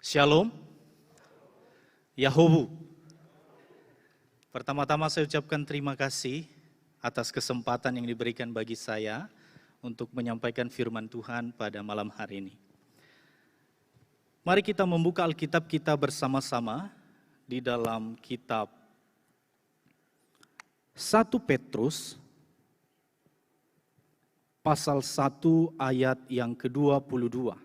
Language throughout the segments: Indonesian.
Shalom, Yahobu. Pertama-tama saya ucapkan terima kasih atas kesempatan yang diberikan bagi saya untuk menyampaikan firman Tuhan pada malam hari ini. Mari kita membuka Alkitab kita bersama-sama di dalam kitab 1 Petrus pasal 1 ayat yang ke-22.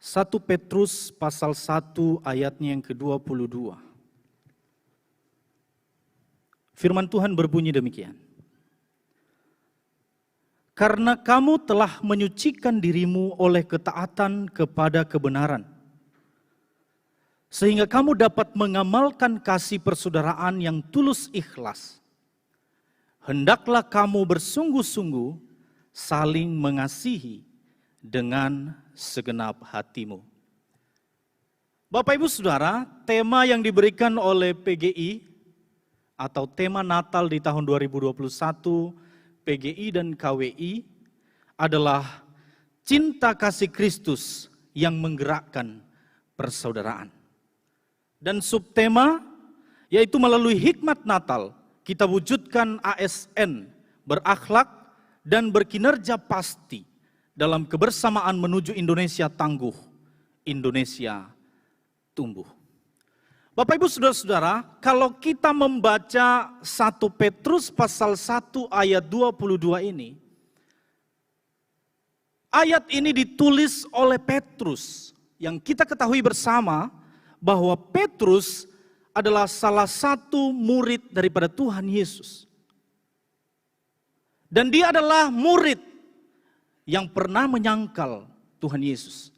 1 Petrus pasal 1 ayatnya yang ke-22. Firman Tuhan berbunyi demikian. Karena kamu telah menyucikan dirimu oleh ketaatan kepada kebenaran, sehingga kamu dapat mengamalkan kasih persaudaraan yang tulus ikhlas. Hendaklah kamu bersungguh-sungguh saling mengasihi dengan segenap hatimu. Bapak Ibu Saudara, tema yang diberikan oleh PGI atau tema Natal di tahun 2021 PGI dan KWI adalah cinta kasih Kristus yang menggerakkan persaudaraan. Dan subtema yaitu melalui hikmat Natal kita wujudkan ASN berakhlak dan berkinerja pasti dalam kebersamaan menuju Indonesia tangguh, Indonesia tumbuh. Bapak Ibu Saudara-saudara, kalau kita membaca 1 Petrus pasal 1 ayat 22 ini, ayat ini ditulis oleh Petrus, yang kita ketahui bersama bahwa Petrus adalah salah satu murid daripada Tuhan Yesus. Dan dia adalah murid yang pernah menyangkal Tuhan Yesus.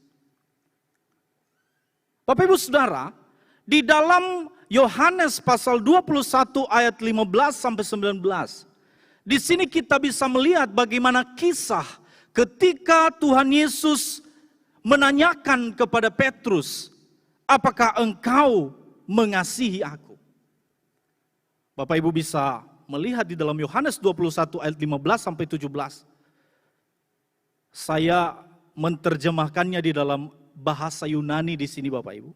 Bapak Ibu Saudara, di dalam Yohanes pasal 21 ayat 15 sampai 19, di sini kita bisa melihat bagaimana kisah ketika Tuhan Yesus menanyakan kepada Petrus, apakah engkau mengasihi aku? Bapak Ibu bisa melihat di dalam Yohanes 21 ayat 15 sampai 17. Saya menerjemahkannya di dalam bahasa Yunani di sini Bapak Ibu.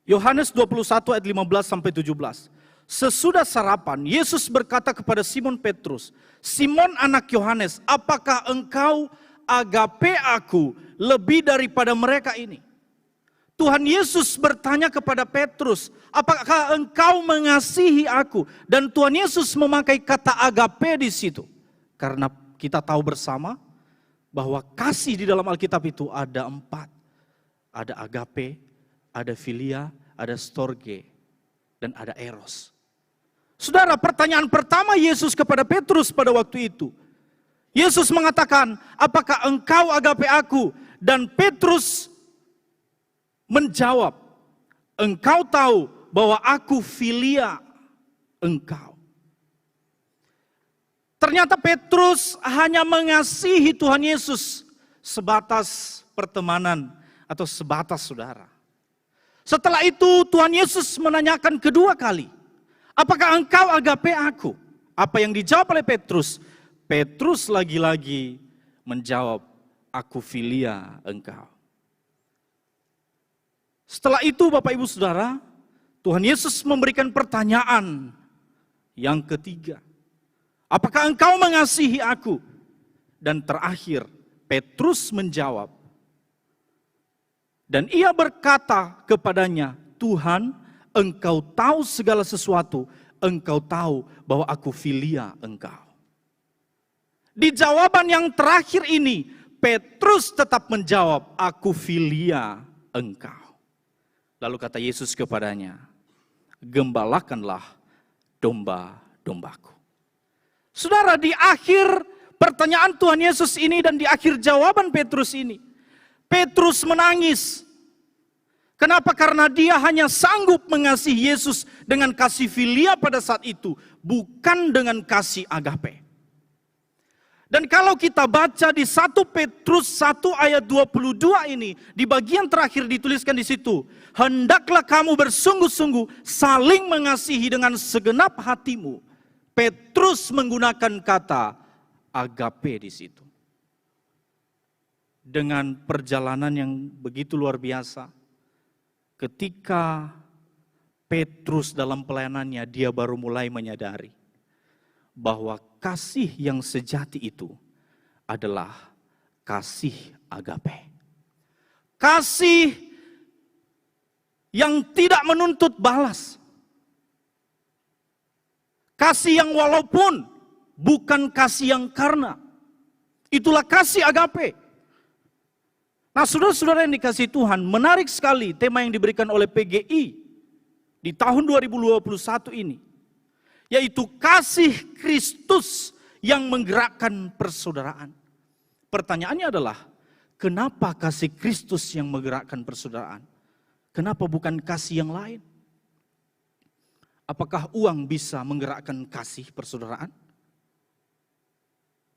Yohanes 21 ayat 15 sampai 17. Sesudah sarapan, Yesus berkata kepada Simon Petrus, "Simon anak Yohanes, apakah engkau agape aku lebih daripada mereka ini?" Tuhan Yesus bertanya kepada Petrus, "Apakah engkau mengasihi aku?" Dan Tuhan Yesus memakai kata agape di situ. Karena kita tahu bersama bahwa kasih di dalam Alkitab itu ada 4. Ada agape, ada filia, ada storge, dan ada eros. Saudara, pertanyaan pertama Yesus kepada Petrus pada waktu itu. Yesus mengatakan, apakah engkau agape aku? Dan Petrus menjawab, engkau tahu bahwa aku filia engkau. Ternyata Petrus hanya mengasihi Tuhan Yesus sebatas pertemanan atau sebatas saudara. Setelah itu Tuhan Yesus menanyakan kedua kali, apakah engkau agape aku? Apa yang dijawab oleh Petrus? Petrus lagi-lagi menjawab, aku filia engkau. Setelah itu Bapak Ibu Saudara, Tuhan Yesus memberikan pertanyaan yang ketiga. Apakah engkau mengasihi aku? Dan terakhir, Petrus menjawab. Dan ia berkata kepadanya, Tuhan, engkau tahu segala sesuatu. Engkau tahu bahwa aku filia engkau. Di jawaban yang terakhir ini, Petrus tetap menjawab, aku filia engkau. Lalu kata Yesus kepadanya, gembalakanlah domba-dombaku. Saudara, di akhir pertanyaan Tuhan Yesus ini dan di akhir jawaban Petrus ini, Petrus menangis. Kenapa? Karena dia hanya sanggup mengasihi Yesus dengan kasih filia pada saat itu, bukan dengan kasih agape. Dan kalau kita baca di 1 Petrus 1 ayat 22 ini, di bagian terakhir dituliskan di situ, hendaklah kamu bersungguh-sungguh saling mengasihi dengan segenap hatimu. Petrus menggunakan kata agape di situ. dengan perjalanan yang begitu luar biasa. Ketika Petrus dalam pelayanannya, dia baru mulai menyadari bahwa kasih yang sejati itu adalah kasih agape. Kasih yang tidak menuntut balas. Kasih yang walaupun bukan kasih yang karena. Itulah kasih agape. Nah, saudara-saudara yang dikasihi Tuhan, menarik sekali tema yang diberikan oleh PGI di tahun 2021 ini. Yaitu kasih Kristus yang menggerakkan persaudaraan. Pertanyaannya adalah, kenapa kasih Kristus yang menggerakkan persaudaraan? Kenapa bukan kasih yang lain? Apakah uang bisa menggerakkan kasih persaudaraan?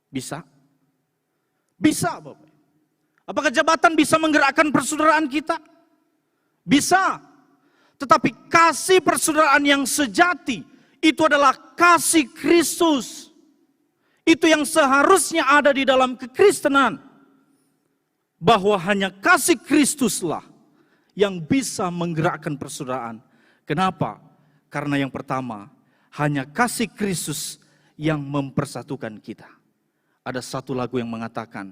Bisa? Bisa, Bapak. Apakah jabatan bisa menggerakkan persaudaraan kita? Bisa. Tetapi kasih persaudaraan yang sejati itu adalah kasih Kristus. Itu yang seharusnya ada di dalam kekristenan. Bahwa hanya kasih Kristuslah yang bisa menggerakkan persaudaraan. Kenapa? Karena yang pertama, hanya kasih Kristus yang mempersatukan kita. Ada satu lagu yang mengatakan,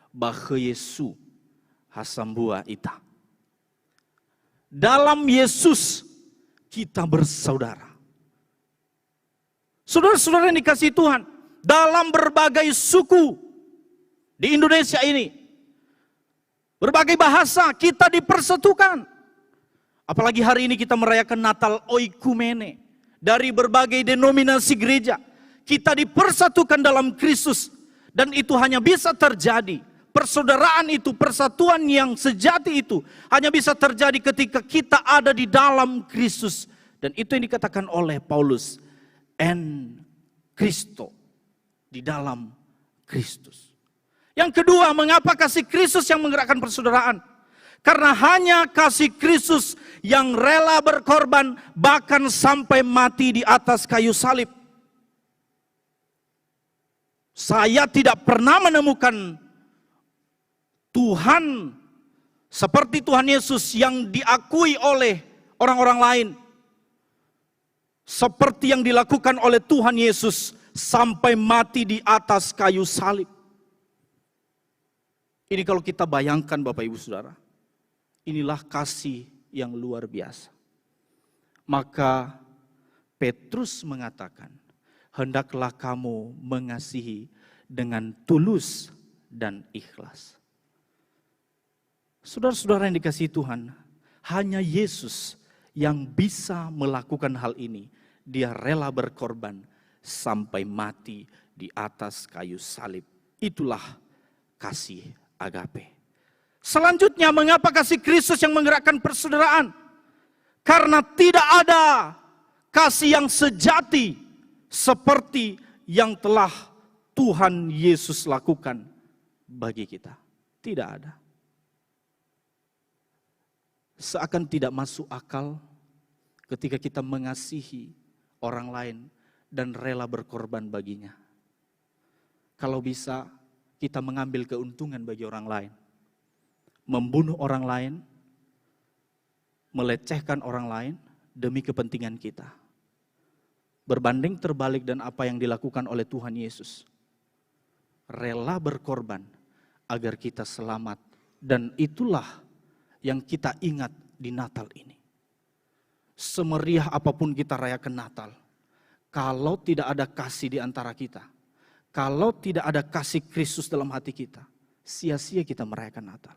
Bahe Yesu hasambua ita. Dalam Yesus kita bersaudara. Saudara-saudara yang dikasihi Tuhan, dalam berbagai suku di Indonesia ini, berbagai bahasa kita dipersatukan. Apalagi hari ini kita merayakan Natal Oikumene. Dari berbagai denominasi gereja, kita dipersatukan dalam Kristus. Dan itu hanya bisa terjadi. Persaudaraan itu, persatuan yang sejati itu hanya bisa terjadi ketika kita ada di dalam Kristus. Dan itu yang dikatakan oleh Paulus, en Kristo, di dalam Kristus. Yang kedua, mengapa kasih Kristus yang menggerakkan persaudaraan? Karena hanya kasih Kristus yang rela berkorban bahkan sampai mati di atas kayu salib. Saya tidak pernah menemukan Tuhan seperti Tuhan Yesus yang diakui oleh orang-orang lain. Seperti yang dilakukan oleh Tuhan Yesus sampai mati di atas kayu salib. Ini kalau kita bayangkan Bapak Ibu Saudara. Inilah kasih yang luar biasa. Maka Petrus mengatakan, hendaklah kamu mengasihi dengan tulus dan ikhlas. Saudara-saudara yang dikasihi Tuhan, hanya Yesus yang bisa melakukan hal ini. Dia rela berkorban sampai mati di atas kayu salib. Itulah kasih agape. Selanjutnya, mengapa kasih Kristus yang menggerakkan persaudaraan? Karena tidak ada kasih yang sejati seperti yang telah Tuhan Yesus lakukan bagi kita. Tidak ada. Seakan tidak masuk akal ketika kita mengasihi orang lain dan rela berkorban baginya. Kalau bisa, kita mengambil keuntungan bagi orang lain. Membunuh orang lain, melecehkan orang lain demi kepentingan kita. Berbanding terbalik dan apa yang dilakukan oleh Tuhan Yesus. Rela berkorban agar kita selamat. Dan itulah yang kita ingat di Natal ini. Semeriah apapun kita rayakan Natal, kalau tidak ada kasih di antara kita, kalau tidak ada kasih Kristus dalam hati kita, sia-sia kita merayakan Natal.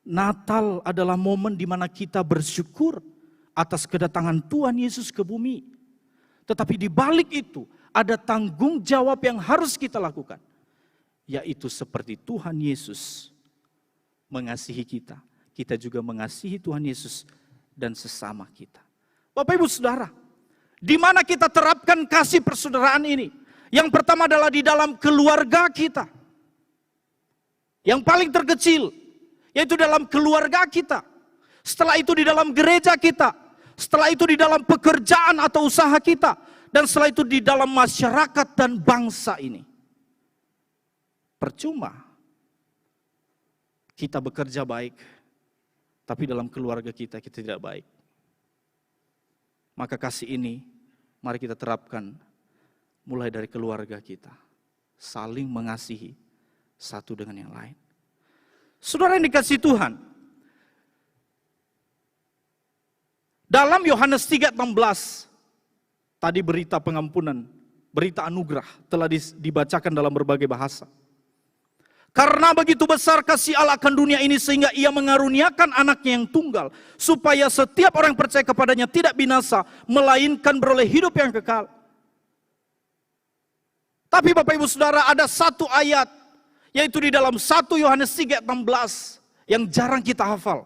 Natal adalah momen di mana kita bersyukur atas kedatangan Tuhan Yesus ke bumi. Tetapi di balik itu ada tanggung jawab yang harus kita lakukan. Yaitu seperti Tuhan Yesus mengasihi kita. Kita juga mengasihi Tuhan Yesus dan sesama kita. Bapak Ibu Saudara, di mana kita terapkan kasih persaudaraan ini? Yang pertama adalah di dalam keluarga kita. Yang paling terkecil, yaitu dalam keluarga kita. Setelah itu di dalam gereja kita. Setelah itu di dalam pekerjaan atau usaha kita. Dan setelah itu di dalam masyarakat dan bangsa ini. Percuma kita bekerja baik, tapi dalam keluarga kita tidak baik. Maka kasih ini mari kita terapkan mulai dari keluarga kita. Saling mengasihi satu dengan yang lain. Saudara yang dikasihi Tuhan, dalam Yohanes 3:16, tadi berita pengampunan, berita anugerah telah dibacakan dalam berbagai bahasa. Karena begitu besar kasih Allah akan dunia ini sehingga ia mengaruniakan anaknya yang tunggal, supaya setiap orang yang percaya kepadanya tidak binasa, melainkan beroleh hidup yang kekal. Tapi Bapak Ibu Saudara, ada satu ayat, yaitu di dalam 1 Yohanes 3:16 yang jarang kita hafal.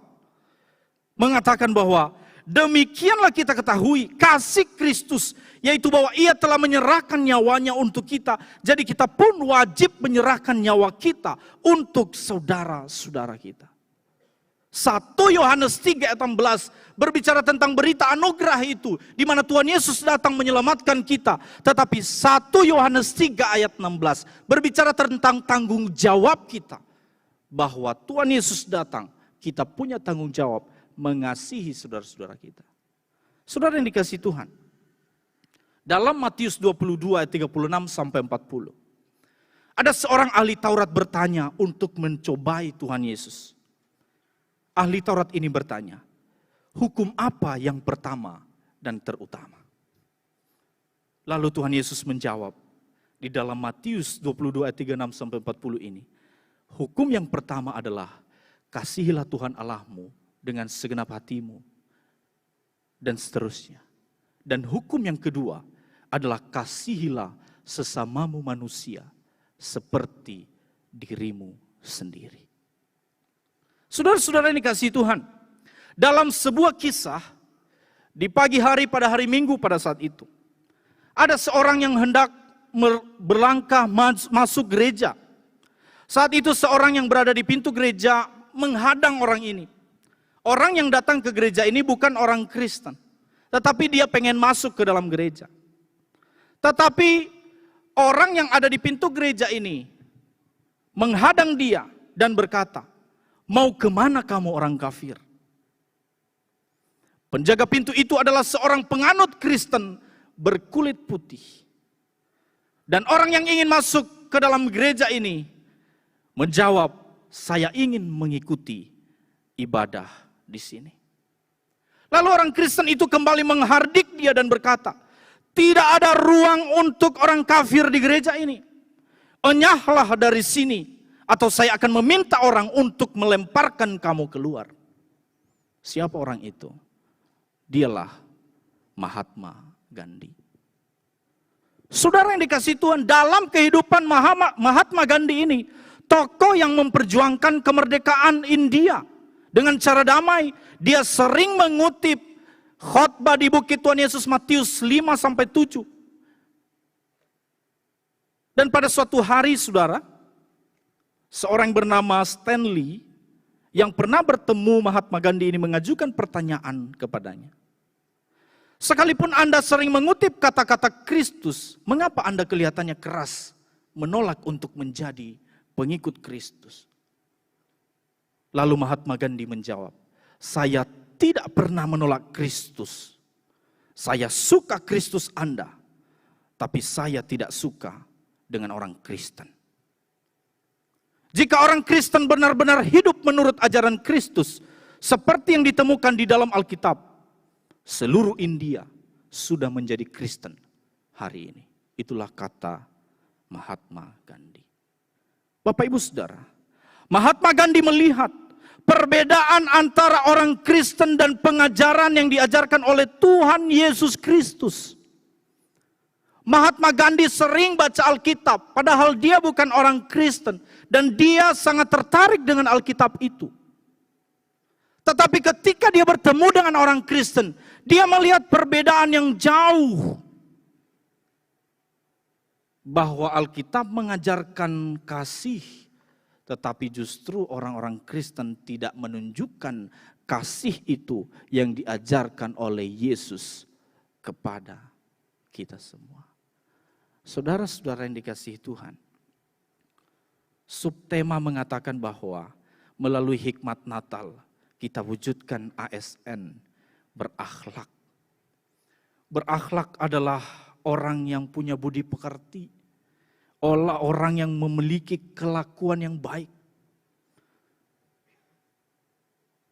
Mengatakan bahwa demikianlah kita ketahui kasih Kristus, yaitu bahwa ia telah menyerahkan nyawanya untuk kita. Jadi kita pun wajib menyerahkan nyawa kita untuk saudara-saudara kita. 1 Yohanes 3:16 berbicara tentang berita anugerah itu, di mana Tuhan Yesus datang menyelamatkan kita. Tetapi 1 Yohanes 3:16 berbicara tentang tanggung jawab kita. Bahwa Tuhan Yesus datang, kita punya tanggung jawab mengasihi saudara-saudara kita. Saudara yang dikasihi Tuhan, dalam Matius 22 ayat 36 sampai 40, ada seorang ahli Taurat bertanya untuk mencobai Tuhan Yesus. Ahli Taurat ini bertanya, hukum apa yang pertama dan terutama? Lalu Tuhan Yesus menjawab di dalam Matius 22 ayat 36 sampai 40 ini, hukum yang pertama adalah kasihilah Tuhan Allahmu dengan segenap hatimu dan seterusnya. Dan hukum yang kedua adalah kasihilah sesamamu manusia seperti dirimu sendiri. Saudara-saudara yang dikasihi Tuhan, dalam sebuah kisah di pagi hari pada hari Minggu pada saat itu, ada seorang yang hendak berlangkah masuk gereja. Saat itu seorang yang berada di pintu gereja menghadang orang ini. Orang yang datang ke gereja ini bukan orang Kristen, tetapi dia pengen masuk ke dalam gereja. Tetapi orang yang ada di pintu gereja ini menghadang dia dan berkata, mau kemana kamu orang kafir? Penjaga pintu itu adalah seorang penganut Kristen berkulit putih. Dan orang yang ingin masuk ke dalam gereja ini menjawab, saya ingin mengikuti ibadah di sini. Lalu orang Kristen itu kembali menghardik dia dan berkata, tidak ada ruang untuk orang kafir di gereja ini. Enyahlah dari sini, atau saya akan meminta orang untuk melemparkan kamu keluar. Siapa orang itu? Dialah Mahatma Gandhi. Saudara yang dikasihi Tuhan, dalam kehidupan Mahatma Gandhi ini, tokoh yang memperjuangkan kemerdekaan India dengan cara damai. Dia sering mengutip khotbah di bukit Tuhan Yesus Matius 5-7. Dan pada suatu hari saudara, seorang bernama Stanley yang pernah bertemu Mahatma Gandhi ini mengajukan pertanyaan kepadanya. Sekalipun Anda sering mengutip kata-kata Kristus, mengapa Anda kelihatannya keras menolak untuk menjadi pengikut Kristus? Lalu Mahatma Gandhi menjawab, saya tidak pernah menolak Kristus. Saya suka Kristus Anda, tapi saya tidak suka dengan orang Kristen. Jika orang Kristen benar-benar hidup menurut ajaran Kristus, seperti yang ditemukan di dalam Alkitab, seluruh India sudah menjadi Kristen hari ini. Itulah kata Mahatma Gandhi. Bapak Ibu Saudara, Mahatma Gandhi melihat perbedaan antara orang Kristen dan pengajaran yang diajarkan oleh Tuhan Yesus Kristus. Mahatma Gandhi sering baca Alkitab, padahal dia bukan orang Kristen. Dan dia sangat tertarik dengan Alkitab itu. Tetapi ketika dia bertemu dengan orang Kristen, dia melihat perbedaan yang jauh. Bahwa Alkitab mengajarkan kasih, tetapi justru orang-orang Kristen tidak menunjukkan kasih itu yang diajarkan oleh Yesus kepada kita semua. Saudara-saudara yang dikasihi Tuhan, subtema mengatakan bahwa melalui hikmat Natal, kita wujudkan ASN, berakhlak. Berakhlak adalah orang yang punya budi pekerti, orang yang memiliki kelakuan yang baik.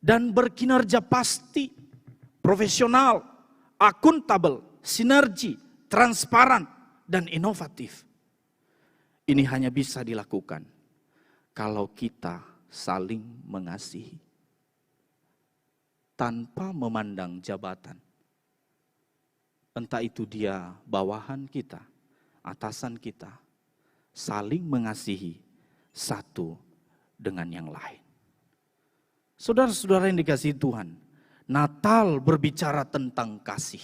Dan berkinerja pasti, profesional, akuntabel, sinergi, transparan, dan inovatif. Ini hanya bisa dilakukan kalau kita saling mengasihi. Tanpa memandang jabatan. Entah itu dia bawahan kita, atasan kita. Saling mengasihi satu dengan yang lain. Saudara-saudara yang dikasihi Tuhan, Natal berbicara tentang kasih.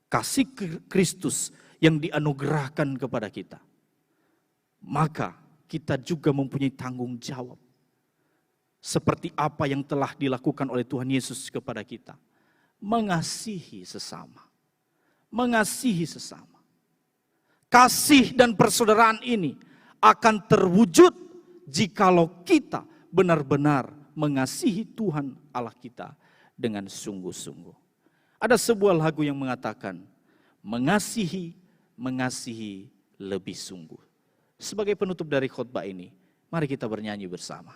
Kasih Kristus yang dianugerahkan kepada kita. Maka kita juga mempunyai tanggung jawab. Seperti apa yang telah dilakukan oleh Tuhan Yesus kepada kita. Mengasihi sesama. Mengasihi sesama. Kasih dan persaudaraan ini akan terwujud jikalau kita benar-benar mengasihi Tuhan Allah kita dengan sungguh-sungguh. Ada sebuah lagu yang mengatakan, mengasihi lebih sungguh. Sebagai penutup dari khotbah ini, mari kita bernyanyi bersama.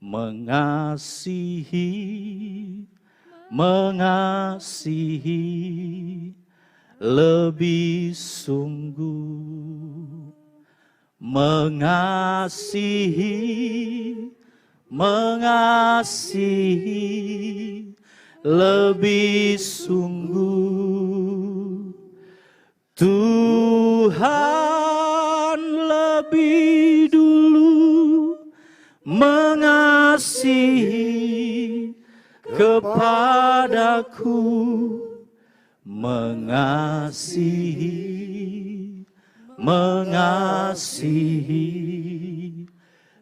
Mengasihi lebih sungguh. Mengasihi lebih sungguh. Tuhan lebih dulu mengasihi kepadaku, mengasihi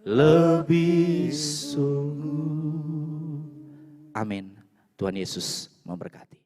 lebih sungguh. Amin. Tuhan Yesus memberkati.